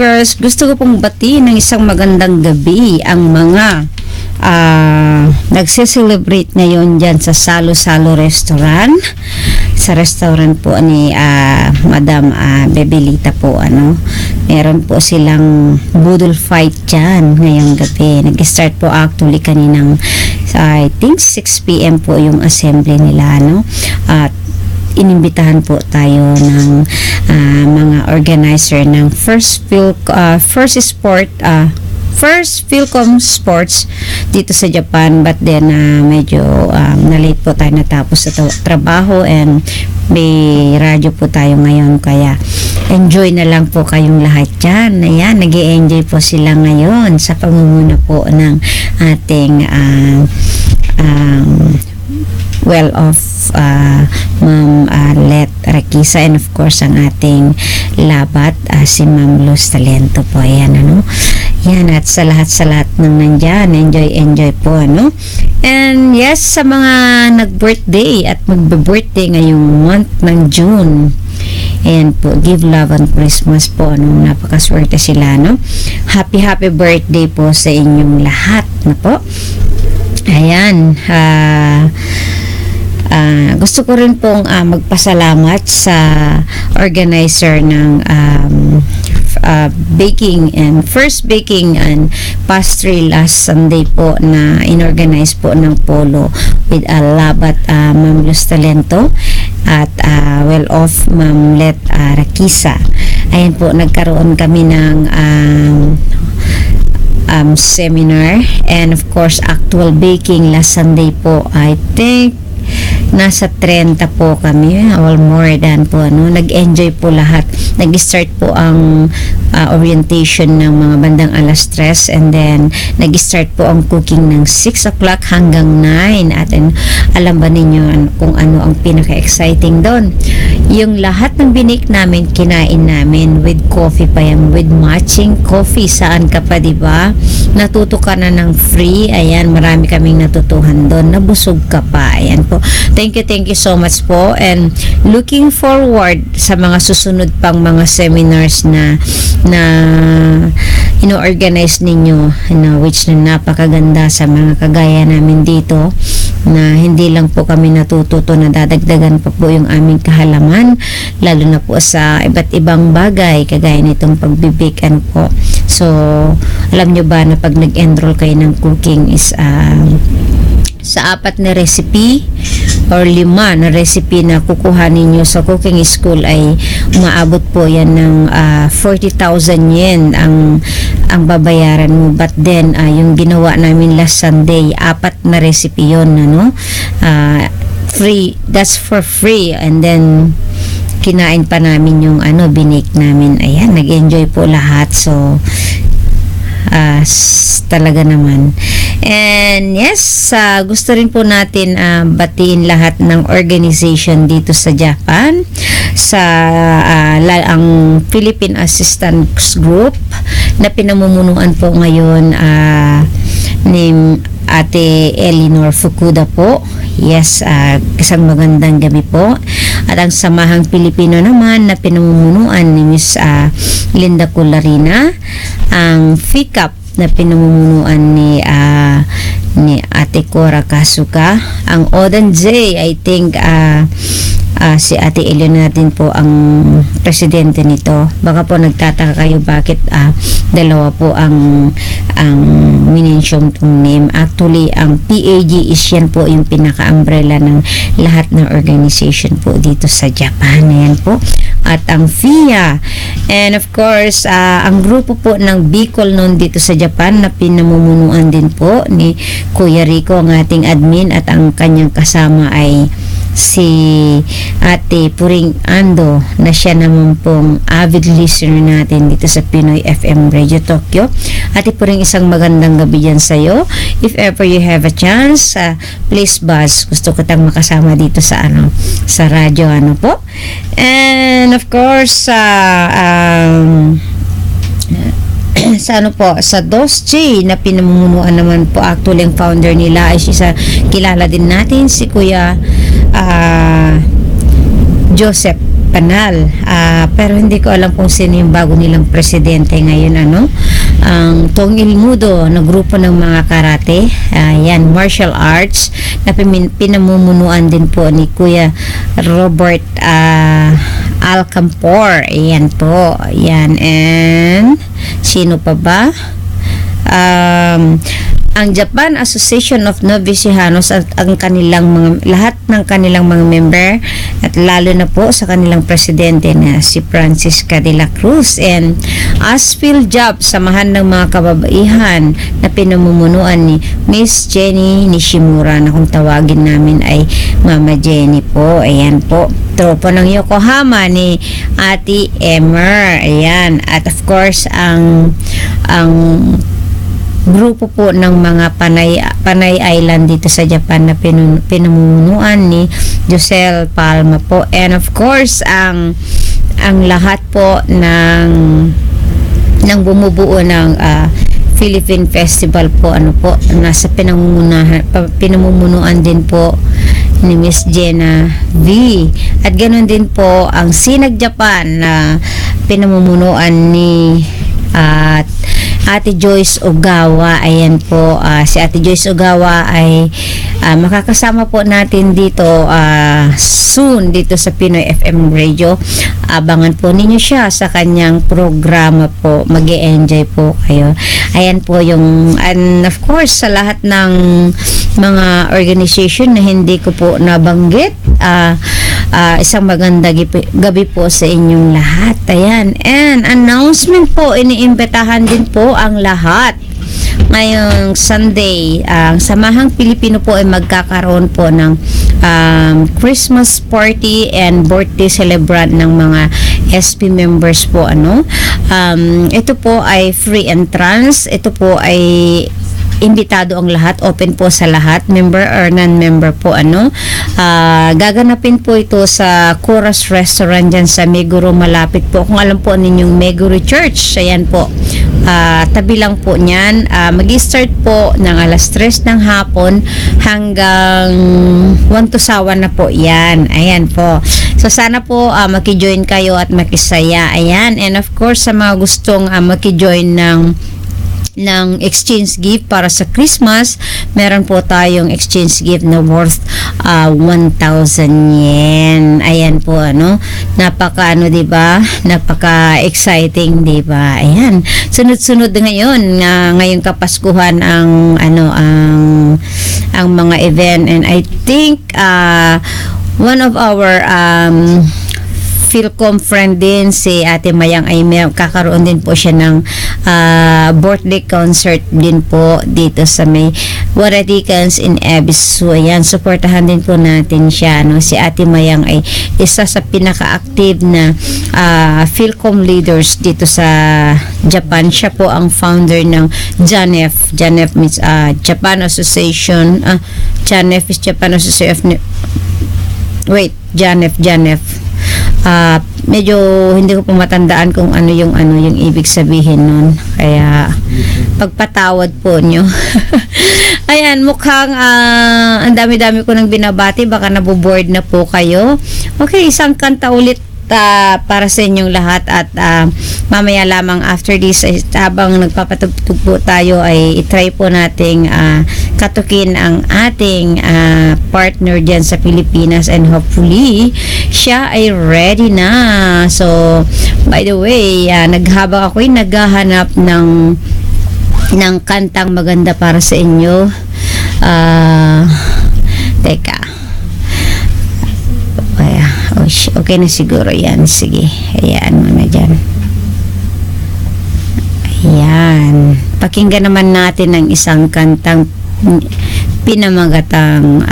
course, gusto ko pong batiin ng isang magandang gabi ang mga nagse-celebrate ngayon dyan sa Salo-Salo Restaurant. Sa restaurant po ni Madam Bebelita po, meron po silang budol fight dyan ngayong gabi. Nag-start po actually kaninang I think 6 p.m. po yung assembly nila, at inimbitahan po tayo ng mga organizer ng First Philcom Sports dito sa Japan, but then medyo na-late po tayo natapos sa trabaho and may radyo po tayo ngayon, kaya enjoy na lang po kayong lahat dyan. Ayan, nag-i-enjoy po sila ngayon sa pamumuna po ng ating well-off Ma'am Let Rakisa, and of course ang ating labat si Ma'am Luz Talento po. Ayan, yan, at sa lahat ng nandyan, enjoy po, and yes, sa mga nag-birthday at magbe-birthday ngayong month ng June, and po, give love on Christmas po, napakaswerte sila, happy birthday po sa inyong lahat na po. Ayan, gusto ko rin pong magpasalamat sa organizer ng first baking and pastry last Sunday po, na inorganize po ng Polo with labat Ma'am Luz Talento at well off Ma'am Let Rakisa. Ayan po, nagkaroon kami ng seminar, and of course actual baking last Sunday po. I think nasa 30 po kami, or more than po, nag-enjoy po lahat. Nag-start po ang orientation ng mga bandang alas 3, and then nag-start po ang cooking ng 6 o'clock hanggang 9, at alam ba ninyo kung ano ang pinaka-exciting doon? Yung lahat ng binik namin, kinain namin with coffee pa yan, with matching coffee. Saan ka pa, diba? Natuto ka na ng free. Ayan, marami kaming natutuhan doon. Nabusog ka pa. Ayan po. Thank you so much po, and looking forward sa mga susunod pang mga seminars na ino-organize ninyo, which na napakaganda sa mga kagaya namin dito, na hindi lang po kami natututo, na dadagdagan pa po yung aming kahalaman, lalo na po sa iba't ibang bagay kagaya nitong pagbibake po. So alam nyo ba na pag nag-enroll kayo ng cooking is sa 4 na recipe or 5 na recipe na kukuha ninyo sa cooking school, ay umaabot po yan ng 40,000 yen ang babayaran mo. But then yung ginawa namin last Sunday, 4 na recipe yun, free, that's for free, and then kinain pa namin yung binake namin. Ayan, nag-enjoy po lahat. So talaga naman. And yes, gusto rin po natin batiin lahat ng organization dito sa Japan, sa ang Philippine Assistance Group na pinamumunuan po ngayon ni Ate Eleanor Fukuda po. Yes, isang magandang gabi po. At ang Samahang Pilipino naman na pinamumunuan ni Miss Linda Cularina, ang FICAP na pinamumunuan ni Ate Cora Kasuka, ang Odan J, I think si Ate Eleanor din po ang presidente nito. Baka po nagtataka kayo bakit dalawa po ang minention tong name. Actually, ang PAG is yan po yung pinaka-umbrella ng lahat ng organization po dito sa Japan. Ayan po. At ang FIA, and of course ang grupo po ng Bicol noon dito sa Japan na pinamumunuan din po ni Kuya Rico, ang ating admin, at ang kanyang kasama ay si Ate Puring Ando, na siya naman pong avid listener natin dito sa Pinoy FM Radio Tokyo. Ate Puring, isang magandang gabi dyan sa'yo. If ever you have a chance, please buzz. Gusto ko tang makasama dito sa sa radyo po. And of course sa Dosje na pinamumunuan naman po, actually ang founder nila ay isa kilala din natin, si Kuya Joseph banal. Pero hindi ko alam kung sino yung bago nilang presidente ngayon, ang Tong Ilmudo na grupo ng mga karate, yan, martial arts, na pinamumunuan din po ni Kuya Robert Alcampor. Ayan po, yan. And sino pa ba? Ang Japan Association of Novice Ejicanos at ang kanilang lahat ng kanilang mga member, at lalo na po sa kanilang presidente na si Francisca de la Cruz, and Asphil Job, samahan ng mga kababaihan na pinamumunuan ni Miss Jenny Nishimura, na kung tawagin namin ay Mama Jenny po. Ayan po, tropa ng Yokohama ni Ate Emer. Ayan, at of course ang grupo po ng mga Panay Island dito sa Japan na pinamumunuan ni Josel Palma po, and of course ang lahat po ng bumubuo ng Philippine Festival po, nasa pinamumunuan din po ni Miss Jenna V. At ganoon din po ang Sinag Japan na pinamumunuan ni Ate Joyce Ogawa. Ayan po, si Ate Joyce Ogawa ay makakasama po natin dito soon dito sa Pinoy FM Radio. Abangan po ninyo siya sa kanyang programa po. Mag-e-enjoy po kayo. Ayan po yung, and of course sa lahat ng mga organization na hindi ko po nabanggit, isang maganda gabi po sa inyong lahat. Ayan, and announcement po, iniimbitahan din po ang lahat. Ngayong Sunday, ang Samahang Pilipino po ay magkakaroon po ng Christmas party and birthday celebrant ng mga SP members po. Ito po ay free entrance. Ito po ay imbitado ang lahat, open po sa lahat, member or non-member po. Gaganapin po ito sa Chorus Restaurant dyan sa Meguro, malapit po, kung alam po ninyong Meguro Church. Ayan po, tabi lang po niyan. Mag-start po ng alas 3 ng hapon hanggang 1 to sawan na po yan. Ayan po, so sana po makijoin kayo at makisaya. Ayan, and of course sa mga gustong makijoin ng exchange gift para sa Christmas, meron po tayong exchange gift na worth 1,000 yen. Ayan po, napaka diba, napaka exciting, diba? Ayan, sunod-sunod ngayon, ngayong Kapaskuhan ang mga event, and I think one of our Philcom friend din, si Ate Mayang, ay kakaroon din po siya ng birthday concert din po dito sa may Waradikans in Ebisu. Ayan, supportahan din po natin siya. Si Ate Mayang ay isa sa pinaka-active na Philcom leaders dito sa Japan. Siya po ang founder ng JANEF. JANEF means Japan Association. JANEF is Japan Association. Wait, JANEF. Medyo hindi ko po matandaan kung ano yung ibig sabihin nun, kaya pagpatawad po nyo. Ayan, mukhang ang dami-dami ko nang binabati, baka naboboard na po kayo. Okay, isang kanta ulit para sa inyong lahat, at mamaya lamang after this, habang nagpapatugtog po tayo, ay itry po nating katukin ang ating partner dyan sa Pilipinas, and hopefully siya ay ready na. So by the way, habang ako'y naghahanap ng kantang maganda para sa inyo, teka, okay na siguro yan. Sige, hayaan mo na dyan. Ayan, pakinggan naman natin ang isang kantang pinamagatang